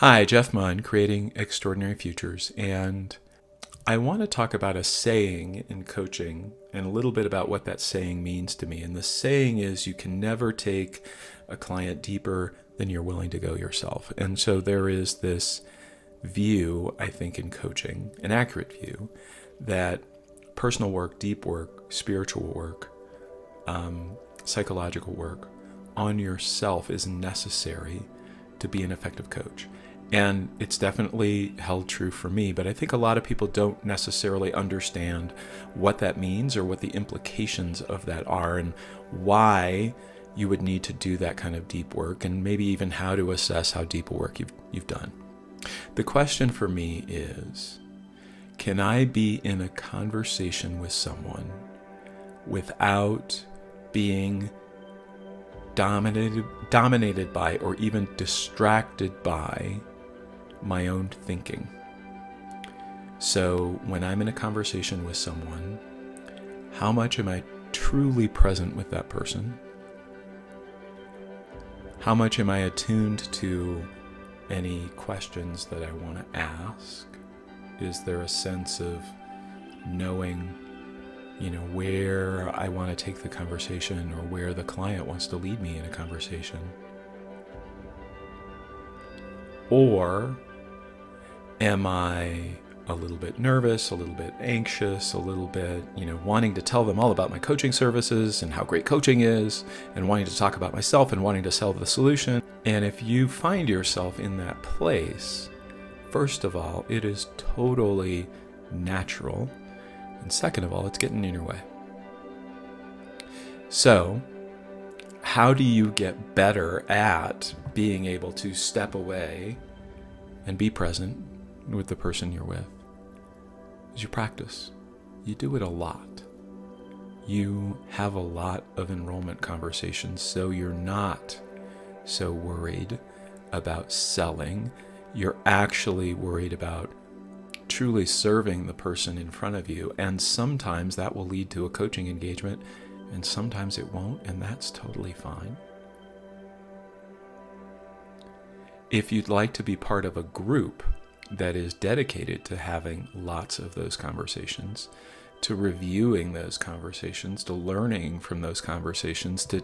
Hi, Jeff Munn, Creating Extraordinary Futures, and I want to talk about a saying in coaching and a little bit about what that saying means to me. And the saying is you can never take a client deeper than you're willing to go yourself. And so there is this view, I think, in coaching, an accurate view, that personal work, deep work, spiritual work, psychological work on yourself is necessary to be an effective coach. And it's definitely held true for me, but I think a lot of people don't necessarily understand what that means or what the implications of that are and why you would need to do that kind of deep work, and maybe even how to assess how deep a work you've done. The question for me is, can I be in a conversation with someone without being dominated by or even distracted by my own thinking? So when I'm in a conversation with someone, how much am I truly present with that person? How much am I attuned to any questions that I want to ask? Is there a sense of knowing, where I want to take the conversation or where the client wants to lead me in a conversation? Or am I a little bit nervous, a little bit anxious, a little bit, wanting to tell them all about my coaching services and how great coaching is, and wanting to talk about myself and wanting to sell the solution? And if you find yourself in that place, first of all, it is totally natural. And second of all, it's getting in your way. So, how do you get better at being able to step away and be present with the person you're with? Is you practice. You do it a lot. You have a lot of enrollment conversations, so you're not so worried about selling. You're actually worried about truly serving the person in front of you. And sometimes that will lead to a coaching engagement, and sometimes it won't, and that's totally fine. If you'd like to be part of a group that is dedicated to having lots of those conversations, to reviewing those conversations, to learning from those conversations, to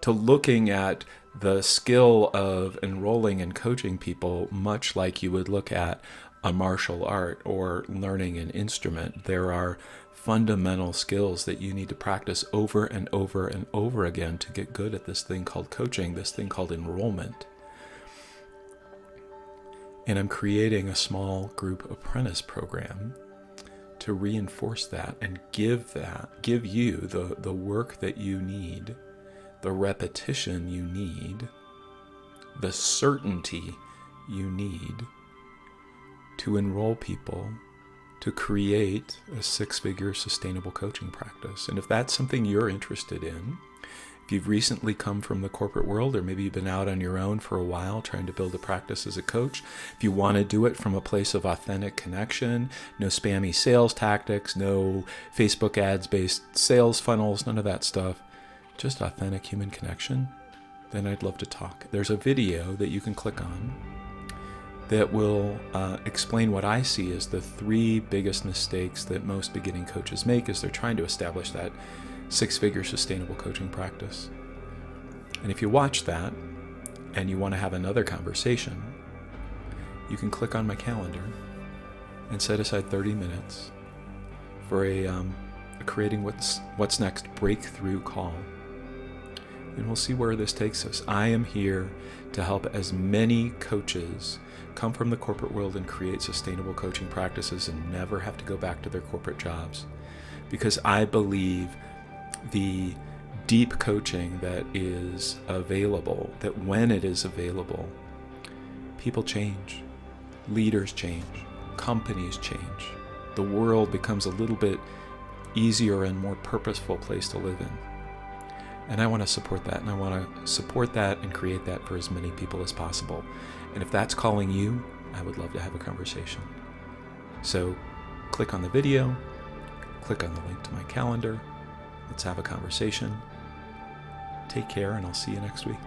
looking at the skill of enrolling and coaching people much like you would look at a martial art or learning an instrument, there are fundamental skills that you need to practice over and over and over again to get good at this thing called coaching, this thing called enrollment. And I'm creating a small group apprentice program to reinforce that and give you the work that you need, the repetition you need, the certainty you need to enroll people to create a six-figure sustainable coaching practice. And if that's something you're interested in, if you've recently come from the corporate world, or maybe you've been out on your own for a while trying to build a practice as a coach, if you want to do it from a place of authentic connection, no spammy sales tactics, no Facebook ads-based sales funnels, none of that stuff, just authentic human connection, then I'd love to talk. There's a video that you can click on that will explain what I see as the three biggest mistakes that most beginning coaches make as they're trying to establish that six-figure sustainable coaching practice. And if you watch that and you want to have another conversation, you can click on my calendar and set aside 30 minutes for a Creating What's Next breakthrough call. And we'll see where this takes us. I am here to help as many coaches come from the corporate world and create sustainable coaching practices and never have to go back to their corporate jobs. Because I believe the deep coaching that is available, that when it is available, people change, leaders change, companies change. The world becomes a little bit easier and more purposeful place to live in. And I want to support that, and I want to support that and create that for as many people as possible. And if that's calling you, I would love to have a conversation. So click on the video, click on the link to my calendar. Let's have a conversation. Take care, and I'll see you next week.